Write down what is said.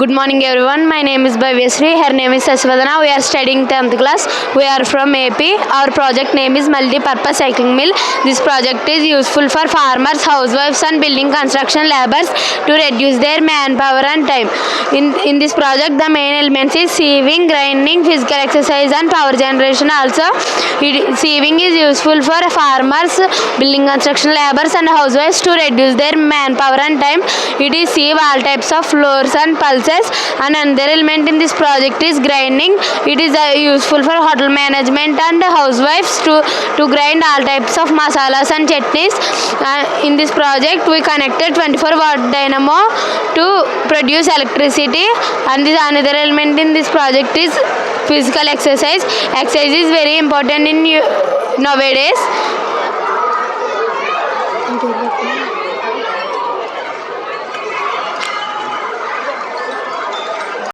Good morning everyone. My name is Bhavyasri. Her name is Sasvadana. We are studying 10th class. We are from AP. Our project name is Multipurpose Cycling Mill. This project is useful for farmers, housewives and building construction laborers to reduce their manpower and time. In this project the main elements is sieving, grinding, physical exercise and power generation also. Sieving is useful for farmers, building construction laborers and housewives to reduce their manpower and time. It is sieve all types of floors and pulses. And another element in this project is grinding. It is useful for hotel management and housewives to grind all types of masalas and chutneys. In this project we connected 24-watt dynamo to produce electricity. And this another element in this project is physical exercise. Exercise is very important in nowadays.